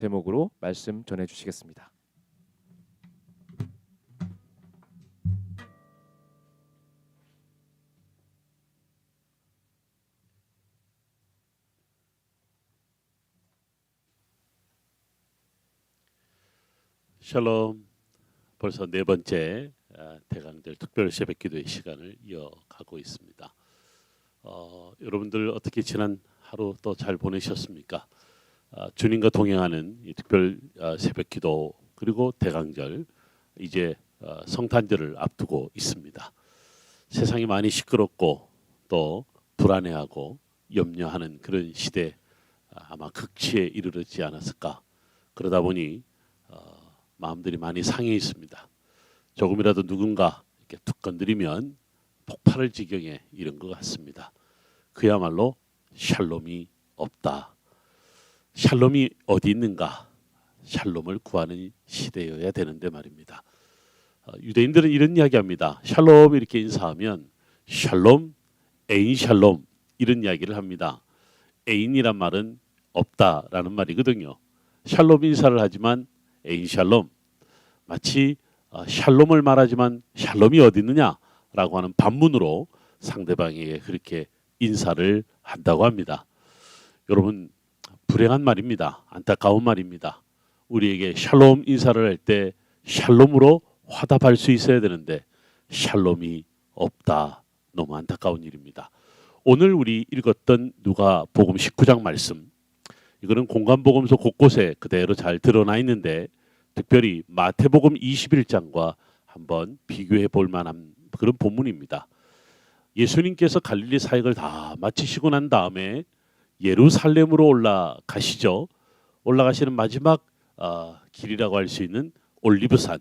제목으로 말씀 전해 주시겠습니다. 샬롬. 벌써 네 번째 대강절 특별 새벽기도의 시간을 이어가고 있습니다. 여러분들 어떻게 지난 하루 또 잘 보내셨습니까? 주님과 동행하는 이 특별 새벽기도 그리고 대강절 이제 성탄절을 앞두고 있습니다. 세상이 많이 시끄럽고 또 불안해하고 염려하는 그런 시대, 아마 극치에 이르렀지 않았을까. 그러다 보니 마음들이 많이 상해 있습니다. 조금이라도 누군가 이렇게 툭 건드리면 폭발할 지경에 이른 것 같습니다. 그야말로 샬롬이 없다. 샬롬이 어디 있는가? 샬롬을 구하는 시대여야 되는데 말입니다. 유대인들은 이런 이야기합니다. 샬롬 이렇게 인사하면 샬롬, 에인 샬롬 이런 이야기를 합니다. 에인이란 말은 없다라는 말이거든요. 샬롬 인사를 하지만 에인 샬롬, 마치 샬롬을 말하지만 샬롬이 어디 있느냐라고 하는 반문으로 상대방에게 그렇게 인사를 한다고 합니다. 여러분, 불행한 말입니다. 안타까운 말입니다. 우리에게 샬롬 인사를 할 때 샬롬으로 화답할 수 있어야 되는데 샬롬이 없다. 너무 안타까운 일입니다. 오늘 우리 읽었던 누가복음 19장 말씀, 이거는 공간복음서 곳곳에 그대로 잘 드러나 있는데 특별히 마태복음 21장과 한번 비교해 볼 만한 그런 본문입니다. 예수님께서 갈릴리 사역을 다 마치시고 난 다음에 예루살렘으로 올라가시죠. 올라가시는 마지막 길이라고 할 수 있는 올리브산,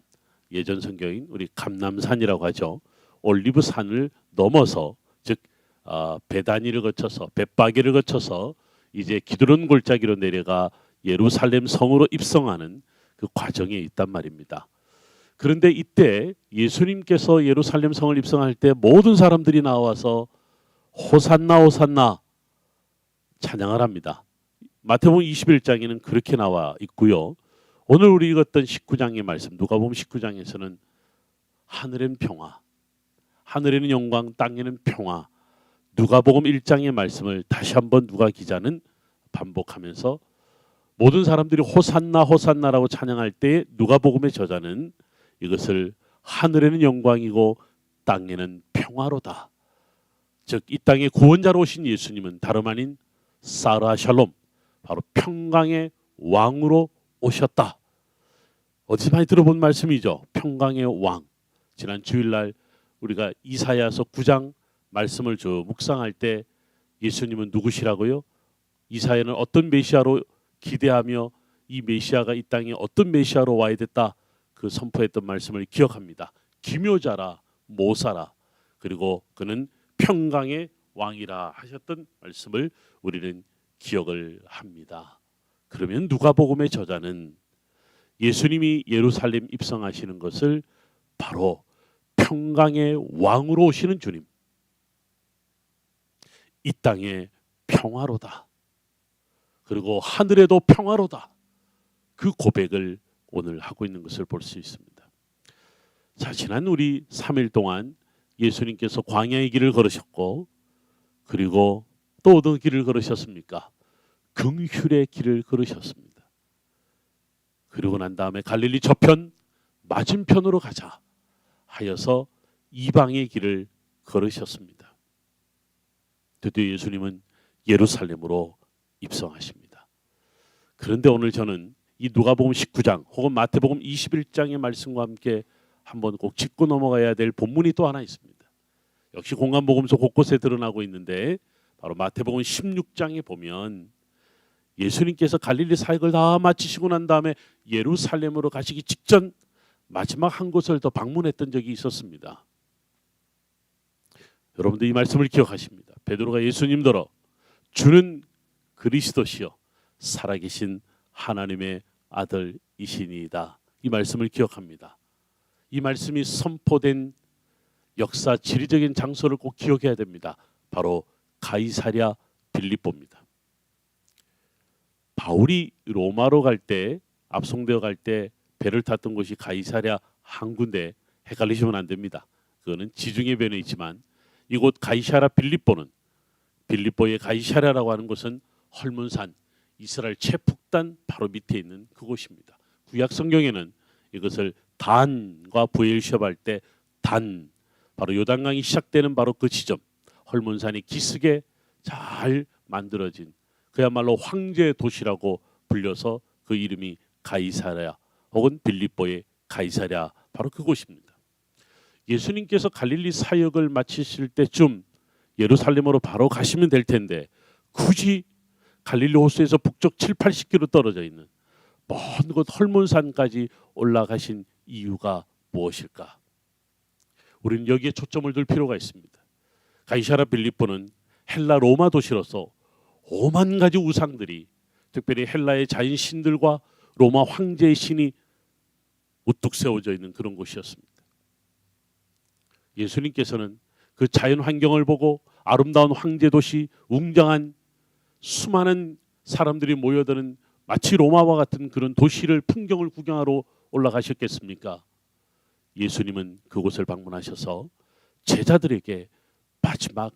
예전 성경인 우리 감람산이라고 하죠. 올리브산을 넘어서 즉 베다니를 거쳐서 벳바게를 거쳐서 이제 기드론 골짜기로 내려가 예루살렘 성으로 입성하는 그 과정에 있단 말입니다. 그런데 이때 예수님께서 예루살렘 성을 입성할 때 모든 사람들이 나와서 호산나 호산나 찬양을 합니다. 마태복음 21장에는 그렇게 나와 있고요. 오늘 우리 읽었던 19장의 말씀, 누가복음 19장에서는 하늘엔 평화, 하늘에는 영광, 땅에는 평화. 누가복음 1장의 말씀을 다시 한번 누가 기자는 반복하면서 모든 사람들이 호산나 호산나라고 찬양할 때 누가복음의 저자는 이것을 하늘에는 영광이고 땅에는 평화로다. 즉 이 땅에 구원자로 오신 예수님은 다름 아닌 사라 샬롬, 바로 평강의 왕으로 오셨다. 어디서 많이 들어본 말씀이죠. 평강의 왕. 지난 주일날 우리가 이사야서 9장 말씀을 묵상할 때 예수님은 누구시라고요? 이사야는 어떤 메시아로 기대하며 이 메시아가 이 땅에 어떤 메시아로 와야 됐다 그 선포했던 말씀을 기억합니다. 기묘자라 모사라, 그리고 그는 평강의 왕이라 하셨던 말씀을 우리는 기억을 합니다. 그러면 누가복음의 저자는 예수님이 예루살렘 입성하시는 것을 바로 평강의 왕으로 오시는 주님, 이 땅에 평화로다, 그리고 하늘에도 평화로다, 그 고백을 오늘 하고 있는 것을 볼 수 있습니다. 자, 지난 우리 3일 동안 예수님께서 광야의 길을 걸으셨고, 그리고 또 어떤 길을 걸으셨습니까? 긍휼의 길을 걸으셨습니다. 그리고 난 다음에 갈릴리 저편 맞은편으로 가자 하여서 이방의 길을 걸으셨습니다. 드디어 예수님은 예루살렘으로 입성하십니다. 그런데 오늘 저는 이 누가복음 19장 혹은 마태복음 21장의 말씀과 함께 한번 꼭 짚고 넘어가야 될 본문이 또 하나 있습니다. 역시 공간복음서 곳곳에 드러나고 있는데 바로 마태복음 16장에 보면 예수님께서 갈릴리 사역을 다 마치시고 난 다음에 예루살렘으로 가시기 직전 마지막 한 곳을 더 방문했던 적이 있었습니다. 여러분들 이 말씀을 기억하십니다. 베드로가 예수님더러 주는 그리스도시요 살아계신 하나님의 아들이시니이다. 이 말씀을 기억합니다. 이 말씀이 선포된 역사 지리적인 장소를 꼭 기억해야 됩니다. 바로 가이사랴 빌립보입니다. 바울이 로마로 갈 때, 압송되어 갈 때 배를 탔던 곳이 가이사랴 항구인데 헷갈리시면 안 됩니다. 그거는 지중해 변에 있지만 이곳 가이사랴 빌립보는, 빌립보의 가이사랴라고 하는 곳은 헐몬산, 이스라엘 최북단 바로 밑에 있는 그곳입니다. 구약 성경에는 이것을 단과 부엘시업 할 때 단, 바로 요단강이 시작되는 바로 그 지점, 헐몬산이 기슭에 잘 만들어진 그야말로 황제의 도시라고 불려서 그 이름이 가이사랴 혹은 빌립보의 가이사랴, 바로 그곳입니다. 예수님께서 갈릴리 사역을 마치실 때쯤 예루살렘으로 바로 가시면 될 텐데 굳이 갈릴리 호수에서 북쪽 7, 80km 떨어져 있는 먼 곳 헐몬산까지 올라가신 이유가 무엇일까? 우리는 여기에 초점을 둘 필요가 있습니다. 가이사랴 빌립보는 헬라 로마 도시로서 5만 가지 우상들이, 특별히 헬라의 자인 신들과 로마 황제의 신이 우뚝 세워져 있는 그런 곳이었습니다. 예수님께서는 그 자연 환경을 보고 아름다운 황제 도시, 웅장한 수많은 사람들이 모여드는 마치 로마와 같은 그런 도시를, 풍경을 구경하러 올라가셨겠습니까? 예수님은 그곳을 방문하셔서 제자들에게 마지막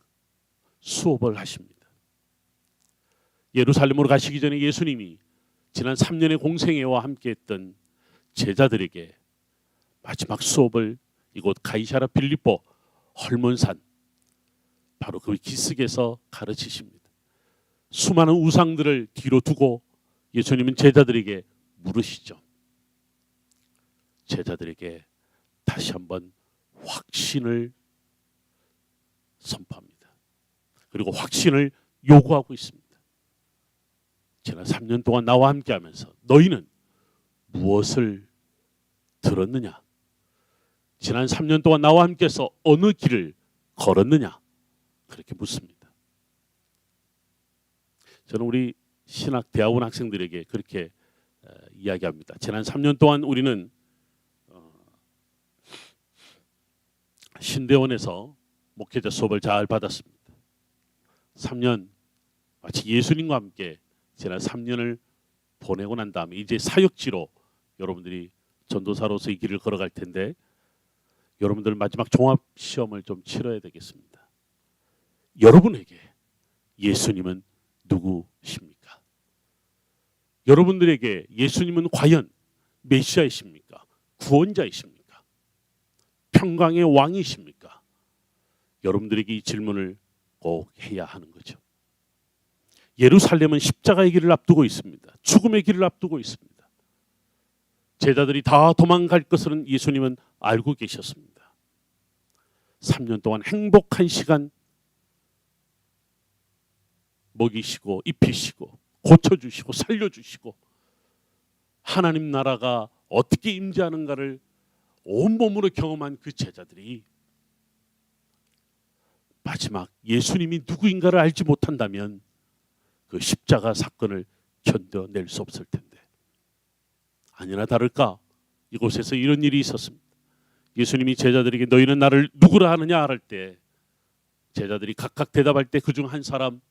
수업을 하십니다. 예루살렘으로 가시기 전에 예수님이 지난 3년의 공생애와 함께했던 제자들에게 마지막 수업을 이곳 가이사랴 빌립보 헐몬산, 바로 그 기슭에서 가르치십니다. 수많은 우상들을 뒤로 두고 예수님은 제자들에게 물으시죠. 제자들에게 다시 한번 확신을 선포합니다. 그리고 확신을 요구하고 있습니다. 지난 3년 동안 나와 함께하면서 너희는 무엇을 들었느냐? 지난 3년 동안 나와 함께해서 어느 길을 걸었느냐? 그렇게 묻습니다. 저는 우리 신학 대학원 학생들에게 그렇게 이야기합니다. 지난 3년 동안 우리는 신대원에서 목회자 수업을 잘 받았습니다. 3년 마치 예수님과 함께 지난 3년을 보내고 난 다음에 이제 사역지로 여러분들이 전도사로서의 길을 걸어갈 텐데 여러분들 마지막 종합 시험을 좀 치러야 되겠습니다. 여러분에게 예수님은 누구십니까? 여러분들에게 예수님은 과연 메시아이십니까? 구원자이십니까? 평강의 왕이십니까? 여러분들에게 이 질문을 꼭 해야 하는 거죠. 예루살렘은 십자가의 길을 앞두고 있습니다. 죽음의 길을 앞두고 있습니다. 제자들이 다 도망갈 것을 예수님은 알고 계셨습니다. 3년 동안 행복한 시간 먹이시고 입히시고 고쳐주시고 살려주시고 하나님 나라가 어떻게 임재하는가를 온몸으로 경험한 그 제자들이 마지막 예수님이 누구인가를 알지 못한다면 그 십자가 사건을 견뎌낼 수 없을 텐데, 아니나 다를까 이곳에서 이런 일이 있었습니다. 예수님이 제자들에게 너희는 나를 누구라 하느냐 할 때 제자들이 각각 대답할 때 그중 한 사람,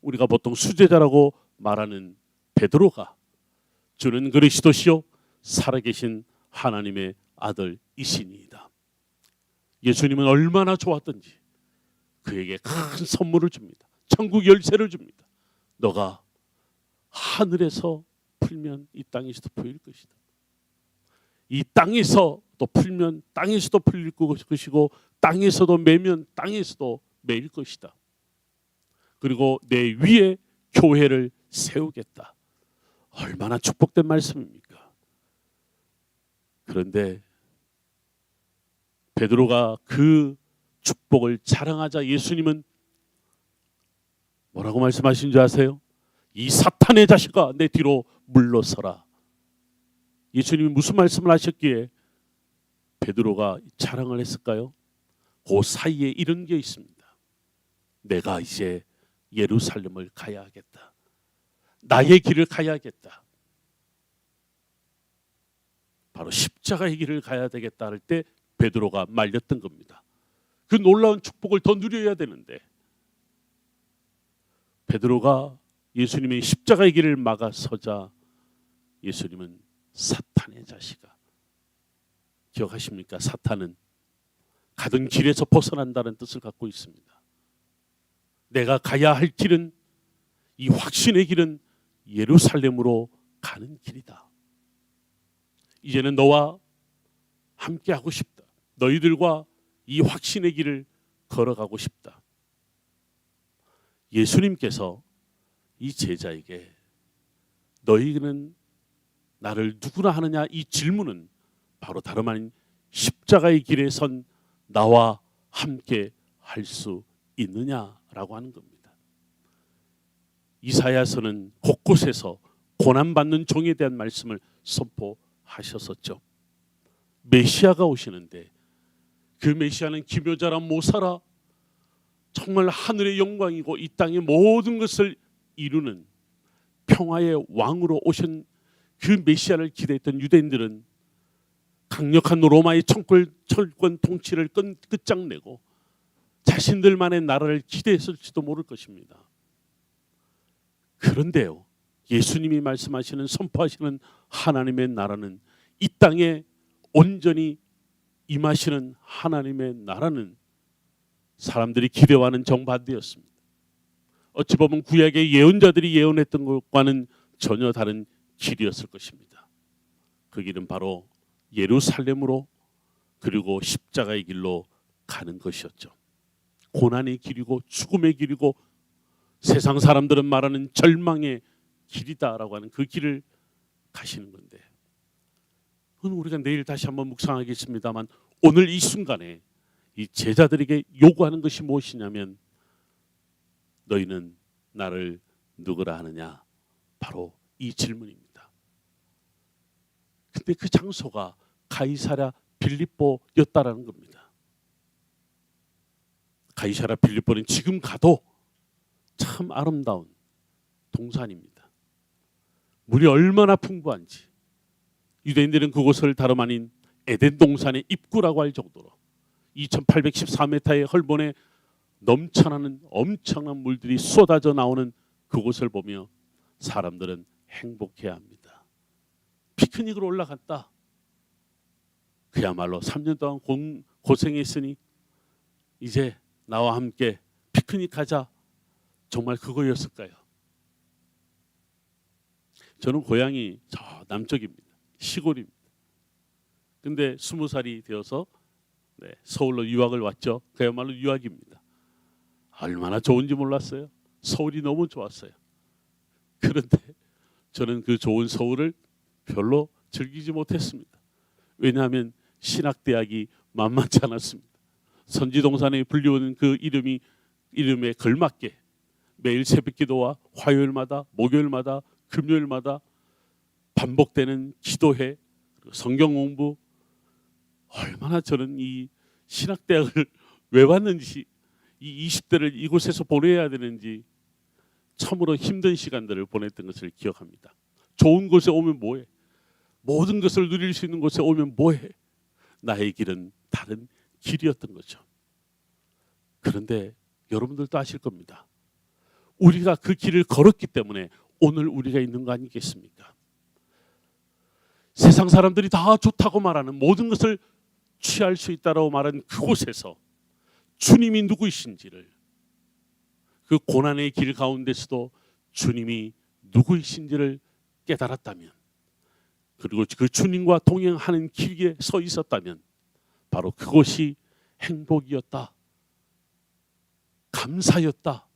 우리가 보통 수제자라고 말하는 베드로가 주는 그리스도시요 살아계신 하나님의 아들이시니이다. 예수님은 얼마나 좋았던지 그에게 큰 선물을 줍니다. 천국 열쇠를 줍니다. 너가 하늘에서 풀면 이 땅에서도 풀릴 것이다. 이 땅에서 또 풀면 땅에서도 풀릴 것이고 땅에서도 매면 땅에서도 매일 것이다. 그리고 내 위에 교회를 세우겠다. 얼마나 축복된 말씀입니까? 그런데 베드로가 그 축복을 자랑하자 예수님은 뭐라고 말씀하신 줄 아세요? 이 사탄의 자식아 내 뒤로 물러서라. 예수님이 무슨 말씀을 하셨기에 베드로가 자랑을 했을까요? 그 사이에 이런 게 있습니다. 내가 이제 예루살렘을 가야 하겠다. 나의 길을 가야 하겠다. 바로 십자가의 길을 가야 되겠다 할 때 베드로가 말렸던 겁니다. 그 놀라운 축복을 더 누려야 되는데 베드로가 예수님의 십자가의 길을 막아서자 예수님은 사탄의 자식아, 기억하십니까? 사탄은 가던 길에서 벗어난다는 뜻을 갖고 있습니다. 내가 가야 할 길은, 이 확신의 길은 예루살렘으로 가는 길이다. 이제는 너와 함께 하고 싶다. 너희들과 이 확신의 길을 걸어가고 싶다. 예수님께서 이 제자에게 너희는 나를 누구나 하느냐, 이 질문은 바로 다름 아닌 십자가의 길에 선 나와 함께 할 수 있느냐라고 하는 겁니다. 이사야서는 곳곳에서 고난받는 종에 대한 말씀을 선포하셨었죠. 메시아가 오시는데 그 메시아는 기묘자라 모사라, 정말 하늘의 영광이고 이 땅의 모든 것을 이루는 평화의 왕으로 오신 그 메시아를 기대했던 유대인들은 강력한 로마의 철권 통치를 끝장내고 자신들만의 나라를 기대했을지도 모를 것입니다. 그런데요, 예수님이 말씀하시는, 선포하시는 하나님의 나라는, 이 땅에 온전히 임하시는 하나님의 나라는 사람들이 기대와는 정반대였습니다. 어찌 보면 구약의 예언자들이 예언했던 것과는 전혀 다른 길이었을 것입니다. 그 길은 바로 예루살렘으로, 그리고 십자가의 길로 가는 것이었죠. 고난의 길이고 죽음의 길이고 세상 사람들은 말하는 절망의 길이다라고 하는 그 길을 가시는 건데, 그건 우리가 내일 다시 한번 묵상하겠습니다만, 오늘 이 순간에 이 제자들에게 요구하는 것이 무엇이냐면, 너희는 나를 누구라 하느냐, 바로 이 질문입니다. 근데 그 장소가 가이사랴 빌립보였다라는 겁니다. 가이사랴 빌립보는 지금 가도 참 아름다운 동산입니다. 물이 얼마나 풍부한지 유대인들은 그곳을 다름 아닌 에덴 동산의 입구라고 할 정도로 2814m의 헐본에 넘쳐나는 엄청난 물들이 쏟아져 나오는 그곳을 보며 사람들은 행복해야 합니다. 피크닉으로 올라갔다. 그야말로 3년 동안 고생했으니 이제 나와 함께 피크닉하자. 정말 그거였을까요? 저는 고향이 저 남쪽입니다. 시골입니다. 근데 20살이 되어서 서울로 유학을 왔죠. 그야말로 유학입니다. 얼마나 좋은지 몰랐어요. 서울이 너무 좋았어요. 그런데 저는 그 좋은 서울을 별로 즐기지 못했습니다. 왜냐하면 신학대학이 만만치 않았습니다. 선지동산에 불리우는 그 이름에 걸맞게 매일 새벽기도와 화요일마다, 목요일마다, 금요일마다 반복되는 기도회, 성경 공부, 얼마나 저는 이 신학대학을 왜 왔는지, 이 20대를 이곳에서 보내야 되는지 참으로 힘든 시간들을 보냈던 것을 기억합니다. 좋은 곳에 오면 뭐해? 모든 것을 누릴 수 있는 곳에 오면 뭐해? 나의 길은 다른 길이었던 거죠. 그런데 여러분들도 아실 겁니다. 우리가 그 길을 걸었기 때문에 오늘 우리가 있는 거 아니겠습니까? 세상 사람들이 다 좋다고 말하는 모든 것을 취할 수 있다고 말하는 그곳에서 주님이 누구이신지를, 그 고난의 길 가운데서도 주님이 누구이신지를 깨달았다면, 그리고 그 주님과 동행하는 길에 서 있었다면 바로 그것이 행복이었다, 감사였다,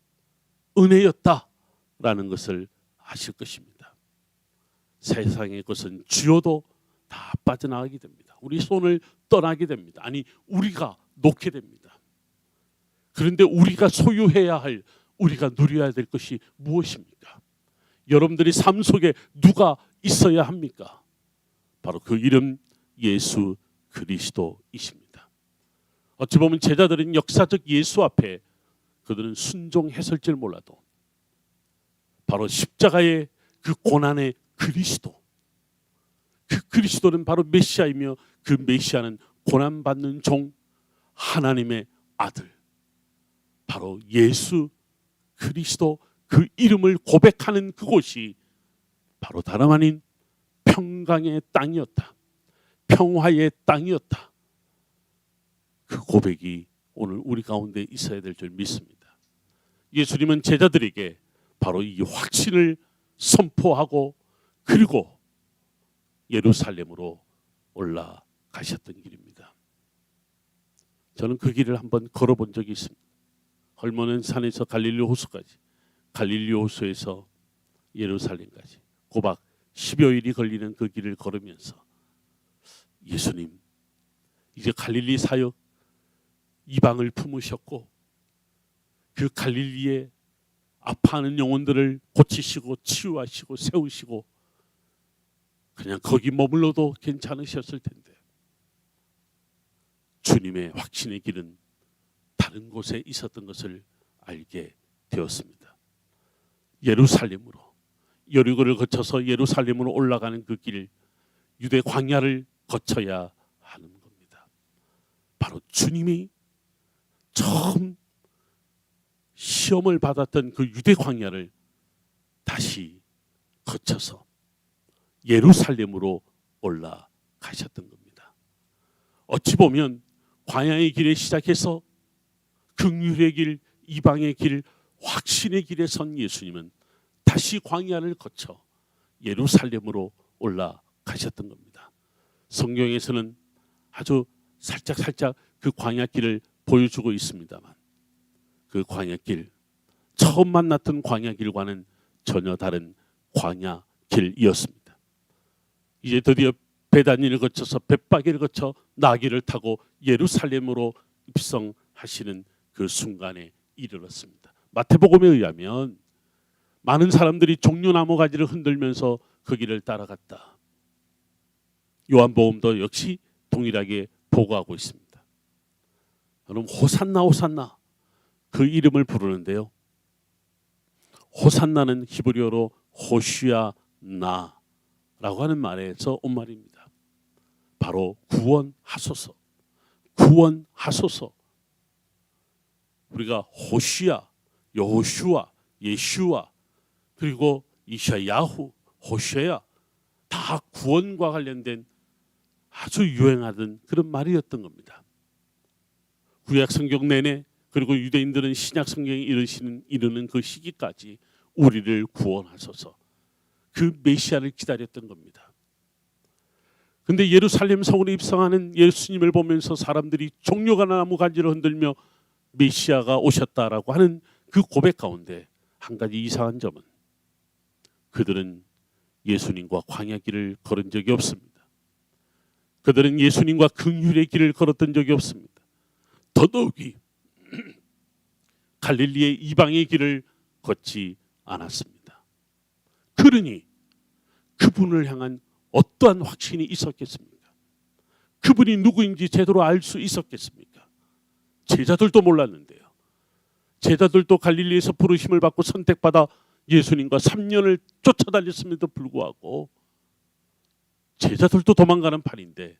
은혜였다라는 것을 아실 것입니다. 세상의 것은 주어도 다 빠져나가게 됩니다. 우리 손을 떠나게 됩니다. 아니, 우리가 놓게 됩니다. 그런데 우리가 소유해야 할, 우리가 누려야 될 것이 무엇입니까? 여러분들이 삶 속에 누가 있어야 합니까? 바로 그 이름 예수 그리스도이십니다. 어찌 보면 제자들은 역사적 예수 앞에 그들은 순종했을 줄 몰라도 바로 십자가의 그 고난의 그리스도, 그 그리스도는 바로 메시아이며 그 메시아는 고난받는 종, 하나님의 아들, 바로 예수 그리스도 그 이름을 고백하는 그곳이 바로 다름 아닌 평강의 땅이었다. 평화의 땅이었다. 그 고백이 오늘 우리 가운데 있어야 될 줄 믿습니다. 예수님은 제자들에게 바로 이 확신을 선포하고 그리고 예루살렘으로 올라가셨던 길입니다. 저는 그 길을 한번 걸어본 적이 있습니다. 헐모는 산에서 갈릴리 호수까지, 갈릴리 호수에서 예루살렘까지 고박 10여일이 걸리는 그 길을 걸으면서 예수님 이제 갈릴리 사역 이방을 품으셨고 그 갈릴리에 아파하는 영혼들을 고치시고 치유하시고 세우시고 그냥 거기 머물러도 괜찮으셨을 텐데 주님의 확신의 길은 다른 곳에 있었던 것을 알게 되었습니다. 예루살렘으로 여리고를 거쳐서 예루살렘으로 올라가는 그 길, 유대 광야를 거쳐야 하는 겁니다. 바로 주님이 처음 시험을 받았던 그 유대 광야를 다시 거쳐서 예루살렘으로 올라가셨던 겁니다. 어찌 보면 광야의 길에 시작해서 긍휼의 길, 이방의 길, 확신의 길에 선 예수님은 다시 광야를 거쳐 예루살렘으로 올라가셨던 겁니다. 성경에서는 아주 살짝 그 광야길을 보여주고 있습니다만 그 광야길, 처음 만났던 광야길과는 전혀 다른 광야길이었습니다. 이제 드디어 베다니를 거쳐서 벳바게를 거쳐 나귀를 타고 예루살렘으로 입성하시는 그 순간에 이르렀습니다. 마태복음에 의하면 많은 사람들이 종려나무 가지를 흔들면서 그 길을 따라갔다. 요한복음도 역시 동일하게 보고하고 있습니다. 여러분 호산나 호산나 그 이름을 부르는데요. 호산나는 히브리어로 호시아나라고 하는 말에서 온 말입니다. 바로 구원하소서, 구원하소서. 우리가 호시아, 여호슈아, 예슈아 그리고 이샤야후, 호세야 다 구원과 관련된 아주 유행하던 그런 말이었던 겁니다. 구약 성경 내내 그리고 유대인들은 신약 성경에 이르는 그 시기까지 우리를 구원하소서 그 메시아를 기다렸던 겁니다. 근데 예루살렘 성으로 입성하는 예수님을 보면서 사람들이 종려가 나무 가지를 흔들며 메시아가 오셨다라고 하는 그 고백 가운데 한 가지 이상한 점은 그들은 예수님과 광야길을 걸은 적이 없습니다. 그들은 예수님과 긍휼의 길을 걸었던 적이 없습니다. 더더욱이 갈릴리의 이방의 길을 걷지 않았습니다. 그러니 그분을 향한 어떠한 확신이 있었겠습니까? 그분이 누구인지 제대로 알 수 있었겠습니까? 제자들도 몰랐는데요. 제자들도 갈릴리에서 부르심을 받고 선택받아 예수님과 3년을 쫓아다녔음에도 불구하고 제자들도 도망가는 판인데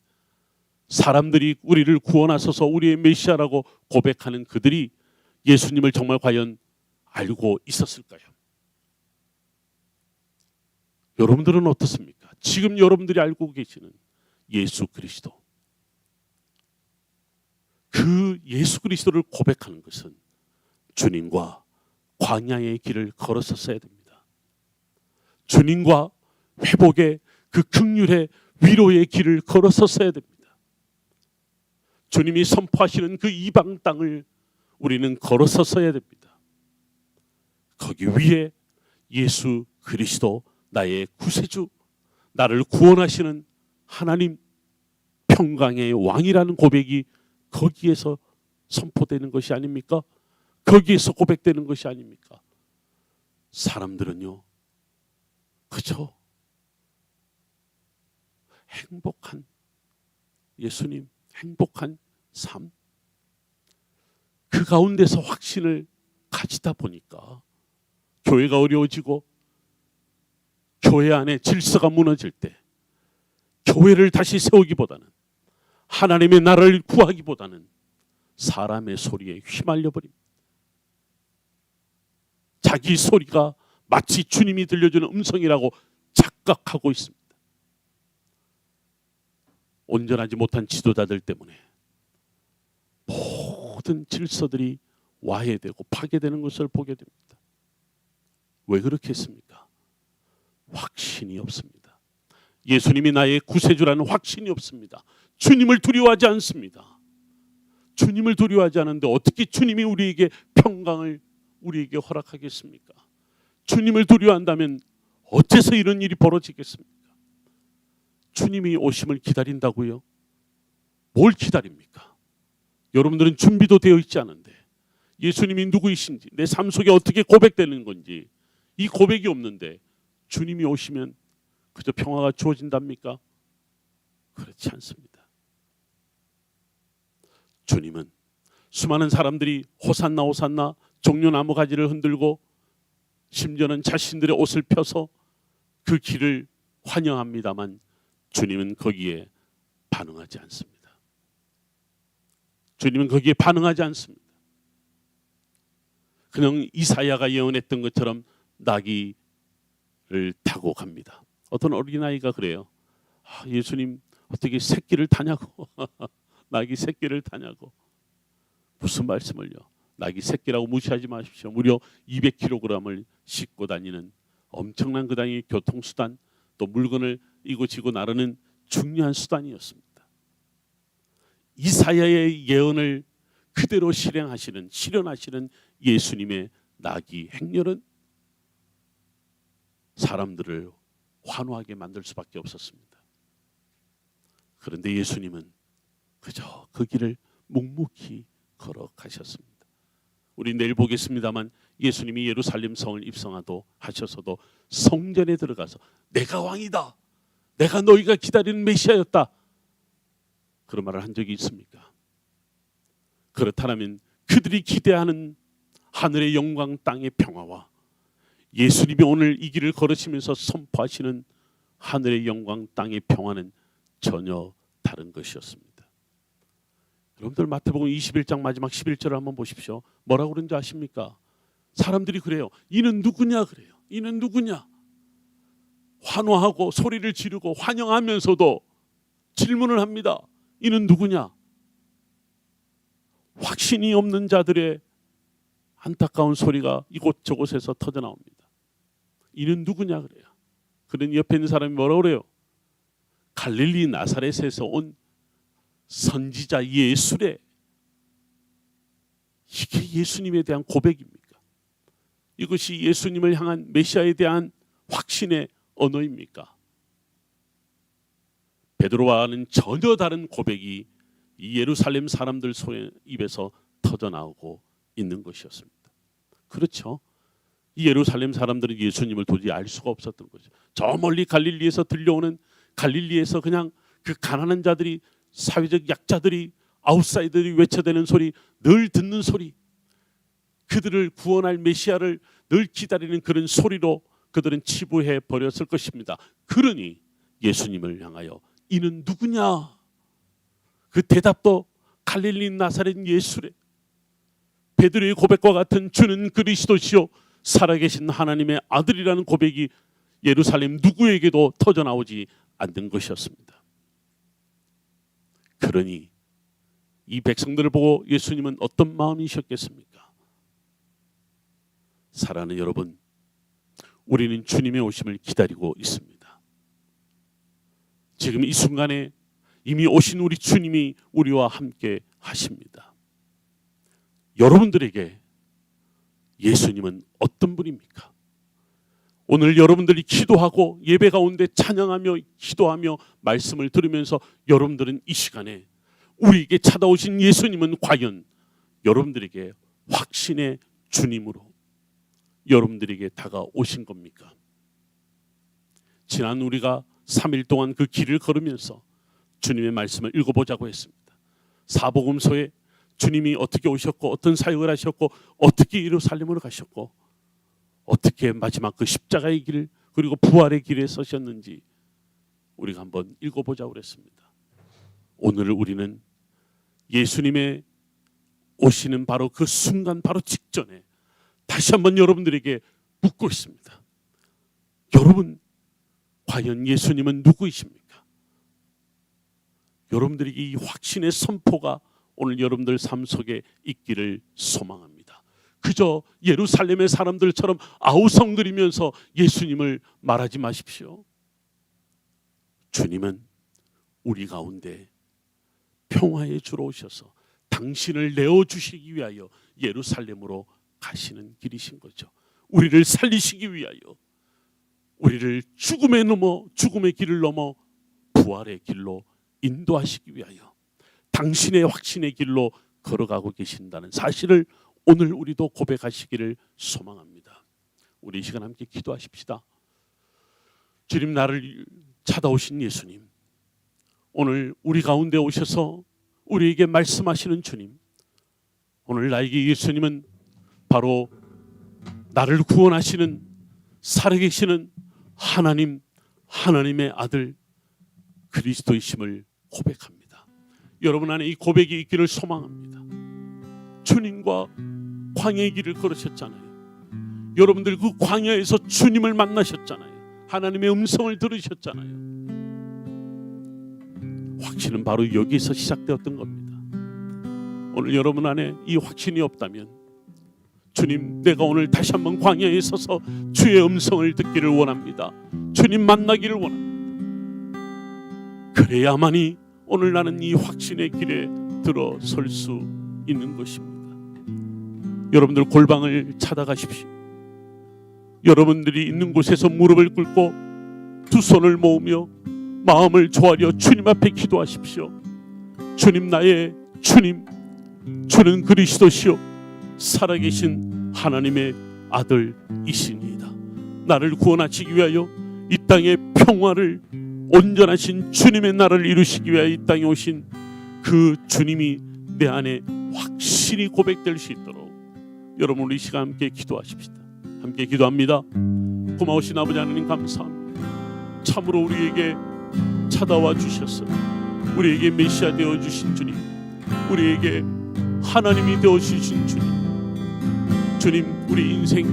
사람들이 우리를 구원하소서 우리의 메시아라고 고백하는 그들이 예수님을 정말 과연 알고 있었을까요? 여러분들은 어떻습니까? 지금 여러분들이 알고 계시는 예수 그리스도, 그 예수 그리스도를 고백하는 것은 주님과 광야의 길을 걸었었어야 됩니다. 주님과 회복의 그 긍휼의 위로의 길을 걸었었어야 됩니다. 주님이 선포하시는 그 이방 땅을 우리는 걸어섰어야 됩니다. 거기 위에 예수 그리스도 나의 구세주, 나를 구원하시는 하나님, 평강의 왕이라는 고백이 거기에서 선포되는 것이 아닙니까? 거기에서 고백되는 것이 아닙니까? 사람들은요, 그저 행복한 예수님, 행복한 삶, 그 가운데서 확신을 가지다 보니까 교회가 어려워지고 교회 안에 질서가 무너질 때 교회를 다시 세우기보다는 하나님의 나라를 구하기보다는 사람의 소리에 휘말려 버립니다. 자기 소리가 마치 주님이 들려주는 음성이라고 착각하고 있습니다. 온전하지 못한 지도자들 때문에 모든 질서들이 와해되고 파괴되는 것을 보게 됩니다. 왜 그렇게 했습니까? 확신이 없습니다. 예수님이 나의 구세주라는 확신이 없습니다. 주님을 두려워하지 않습니다. 주님을 두려워하지 않는데 어떻게 주님이 우리에게 평강을 우리에게 허락하겠습니까? 주님을 두려워한다면 어째서 이런 일이 벌어지겠습니까? 주님이 오심을 기다린다고요? 뭘 기다립니까? 여러분들은 준비도 되어 있지 않은데 예수님이 누구이신지 내 삶 속에 어떻게 고백되는 건지 이 고백이 없는데 주님이 오시면 그저 평화가 주어진답니까? 그렇지 않습니다. 주님은 수많은 사람들이 호산나 호산나 종려나무 가지를 흔들고 심지어는 자신들의 옷을 펴서 그 길을 환영합니다만 주님은 거기에 반응하지 않습니다. 주님은 거기에 반응하지 않습니다. 그냥 이사야가 예언했던 것처럼 나귀를 타고 갑니다. 어떤 어린아이가 그래요. 예수님 어떻게 새끼를 타냐고. 나귀 새끼를 타냐고. 무슨 말씀을요. 나귀 새끼라고 무시하지 마십시오. 무려 200kg을 싣고 다니는 엄청난 그 당시 교통수단, 또 물건을 이고지고 나르는 중요한 수단이었습니다. 이사야의 예언을 그대로 실현하시는 예수님의 나귀 행렬은 사람들을 환호하게 만들 수밖에 없었습니다. 그런데 예수님은 그저 그 길을 묵묵히 걸어가셨습니다. 우리 내일 보겠습니다만 예수님이 예루살렘 성을 입성하도 하셔서도 성전에 들어가서 내가 왕이다. 내가 너희가 기다리는 메시아였다. 그런 말을 한 적이 있습니까? 그렇다면 그들이 기대하는 하늘의 영광 땅의 평화와 예수님이 오늘 이 길을 걸으시면서 선포하시는 하늘의 영광 땅의 평화는 전혀 다른 것이었습니다. 여러분들 마태복음 21장 마지막 11절을 한번 보십시오. 뭐라고 그런지 아십니까? 사람들이 그래요. 이는 누구냐 그래요. 이는 누구냐? 환호하고 소리를 지르고 환영하면서도 질문을 합니다. 이는 누구냐? 확신이 없는 자들의 안타까운 소리가 이곳저곳에서 터져 나옵니다. 이는 누구냐 그래요. 그러니 옆에 있는 사람이 뭐라고 그래요? 갈릴리 나사렛에서 온 선지자 예수래. 이게 예수님에 대한 고백입니까? 이것이 예수님을 향한 메시아에 대한 확신의 언어입니까? 베드로와는 전혀 다른 고백이 이 예루살렘 사람들 입에서 터져 나오고 있는 것이었습니다. 그렇죠. 이 예루살렘 사람들은 예수님을 도저히 알 수가 없었던 거죠. 저 멀리 갈릴리에서 들려오는, 갈릴리에서 그냥 그 가난한 자들이, 사회적 약자들이, 아웃사이더들이 외쳐대는 소리, 늘 듣는 소리, 그들을 구원할 메시아를 늘 기다리는 그런 소리로 그들은 치부해 버렸을 것입니다. 그러니 예수님을 향하여 이는 누구냐? 그 대답도 갈릴리 나사렛 예수래. 베드로의 고백과 같은 주는 그리스도시요 살아계신 하나님의 아들이라는 고백이 예루살렘 누구에게도 터져나오지 않는 것이었습니다. 그러니 이 백성들을 보고 예수님은 어떤 마음이셨겠습니까? 사랑하는 여러분, 우리는 주님의 오심을 기다리고 있습니다. 지금 이 순간에 이미 오신 우리 주님이 우리와 함께 하십니다. 여러분들에게 예수님은 어떤 분입니까? 오늘 여러분들이 기도하고 예배 가운데 찬양하며 기도하며 말씀을 들으면서 여러분들은 이 시간에 우리에게 찾아오신 예수님은 과연 여러분들에게 확신의 주님으로 여러분들에게 다가오신 겁니까? 지난 우리가 3일 동안 그 길을 걸으면서 주님의 말씀을 읽어보자고 했습니다. 사복음서에 주님이 어떻게 오셨고 어떤 사역을 하셨고 어떻게 예루살렘으로 가셨고 어떻게 마지막 그 십자가의 길 그리고 부활의 길에 서셨는지 우리가 한번 읽어보자고 그랬습니다. 오늘 우리는 예수님의 오시는 바로 그 순간 바로 직전에 다시 한번 여러분들에게 묻고 있습니다. 여러분, 과연 예수님은 누구이십니까? 여러분들에게 이 확신의 선포가 오늘 여러분들 삶 속에 있기를 소망합니다. 그저 예루살렘의 사람들처럼 아우성거리면서 예수님을 말하지 마십시오. 주님은 우리 가운데 평화의 주로 오셔서 당신을 내어주시기 위하여 예루살렘으로 가시는 길이신 거죠. 우리를 살리시기 위하여, 우리를 죽음의 길을 넘어 부활의 길로 인도하시기 위하여 당신의 확신의 길로 걸어가고 계신다는 사실을 오늘 우리도 고백하시기를 소망합니다. 우리 이 시간 함께 기도하십시다. 주님, 나를 찾아오신 예수님, 오늘 우리 가운데 오셔서 우리에게 말씀하시는 주님, 오늘 나에게 예수님은 바로 나를 구원하시는 살아계시는 하나님, 하나님의 아들 그리스도이심을 고백합니다. 여러분 안에 이 고백이 있기를 소망합니다. 주님과 광야의 길을 걸으셨잖아요. 여러분들 그 광야에서 주님을 만나셨잖아요. 하나님의 음성을 들으셨잖아요. 확신은 바로 여기서 시작되었던 겁니다. 오늘 여러분 안에 이 확신이 없다면, 주님, 내가 오늘 다시 한번 광야에 서서 주의 음성을 듣기를 원합니다. 주님 만나기를 원합니다. 그래야만이 오늘 나는 이 확신의 길에 들어설 수 있는 것입니다. 여러분들 골방을 찾아가십시오. 여러분들이 있는 곳에서 무릎을 꿇고 두 손을 모으며 마음을 조아려 주님 앞에 기도하십시오. 주님, 나의 주님, 주는 그리스도시요 살아계신 하나님의 아들이시니이다. 나를 구원하시기 위하여 이 땅의 평화를, 온전하신 주님의 나라를 이루시기 위하여 이 땅에 오신 그 주님이 내 안에 확실히 고백될 수 있도록 여러분 우리 이 시간 함께 기도하십시다. 함께 기도합니다. 고마우신 아버지 하나님, 감사합니다. 참으로 우리에게 찾아와 주셔서 우리에게 메시아 되어 주신 주님, 우리에게 하나님이 되어 주신 주님, 주님, 우리 인생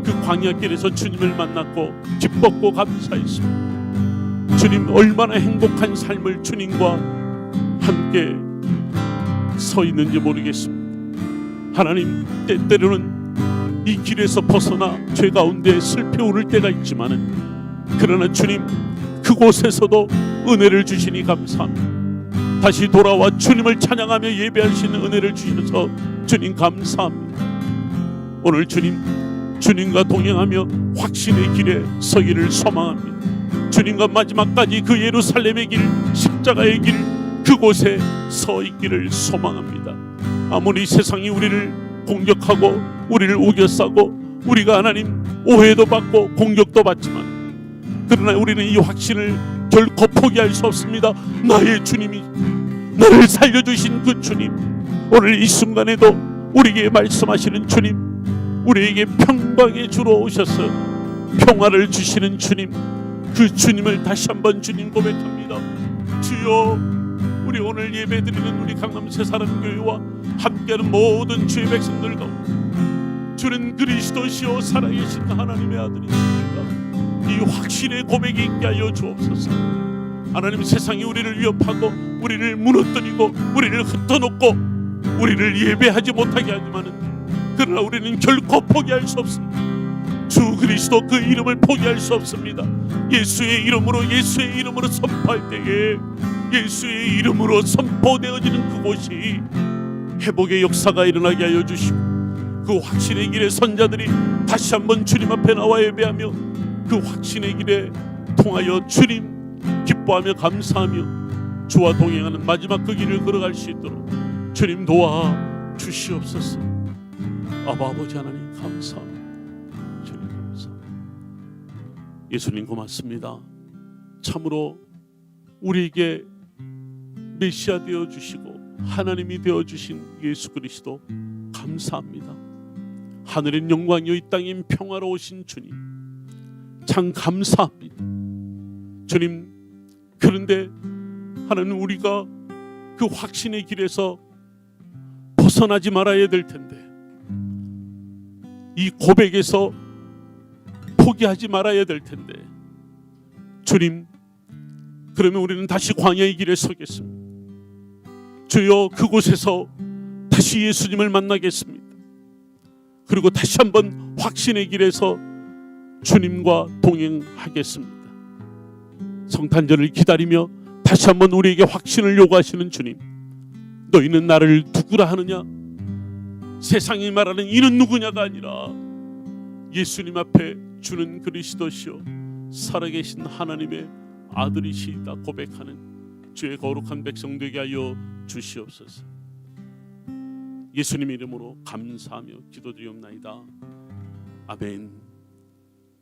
그 광야길에서 주님을 만났고 기뻤고 감사했습니다. 주님, 얼마나 행복한 삶을 주님과 함께 서 있는지 모르겠습니다. 하나님, 때때로는 이 길에서 벗어나 죄 가운데 슬퍼 오를 때가 있지만은, 그러나 주님, 그곳에서도 은혜를 주시니 감사합니다. 다시 돌아와 주님을 찬양하며 예배할 수 있는 은혜를 주셔서 주님 감사합니다. 오늘 주님, 주님과 동행하며 확신의 길에 서기를 소망합니다. 주님과 마지막까지 그 예루살렘의 길, 십자가의 길, 그곳에 서 있기를 소망합니다. 아무리 세상이 우리를 공격하고 우리를 우겨싸고 우리가 하나님 오해도 받고 공격도 받지만, 그러나 우리는 이 확신을 결코 포기할 수 없습니다. 나의 주님이, 나를 살려주신 그 주님, 오늘 이 순간에도 우리에게 말씀하시는 주님, 우리에게 평강의 주로 오셔서 평화를 주시는 주님, 그 주님을 다시 한번 주님 고백합니다. 주여, 우리 오늘 예배드리는 우리 강남새 사랑교회와 함께하는 모든 주의 백성들 가운데 주는 그리스도시요 살아계신 하나님의 아들이십니다. 이 확신의 고백이 있게 하여 주옵소서. 하나님, 세상이 우리를 위협하고 우리를 무너뜨리고 우리를 흩어놓고 우리를 예배하지 못하게 하지만은, 그러나 우리는 결코 포기할 수 없습니다. 주 그리스도 그 이름을 포기할 수 없습니다. 예수의 이름으로 선포할 때에, 예수의 이름으로 선포되어지는 그곳이 회복의 역사가 일어나게 하여 주시고, 그 확신의 길에 선자들이 다시 한번 주님 앞에 나와 예배하며 그 확신의 길에 통하여 주님 기뻐하며 감사하며 주와 동행하는 마지막 그 길을 걸어갈 수 있도록 주님 도와 주시옵소서. 아버지 하나님 감사합니다. 주님 감사합니다. 예수님 고맙습니다. 참으로 우리에게 메시아 되어 주시고 하나님이 되어 주신 예수 그리스도 감사합니다. 하늘엔 영광이요 이 땅엔 평화로우신 주님, 참 감사합니다. 주님, 그런데 하나님, 우리가 그 확신의 길에서 벗어나지 말아야 될 텐데, 이 고백에서 포기하지 말아야 될 텐데, 주님, 그러면 우리는 다시 광야의 길에 서겠습니다. 주여, 그곳에서 다시 예수님을 만나겠습니다. 그리고 다시 한번 확신의 길에서 주님과 동행하겠습니다. 성탄절을 기다리며 다시 한번 우리에게 확신을 요구하시는 주님, 너희는 나를 누구라 하느냐? 세상이 말하는 이는 누구냐가 아니라 예수님 앞에 주는 그리스도시요 살아계신 하나님의 아들이시다 고백하는 주의 거룩한 백성 되게 하여 주시옵소서. 예수님 이름으로 감사하며 기도드리옵나이다. 아멘.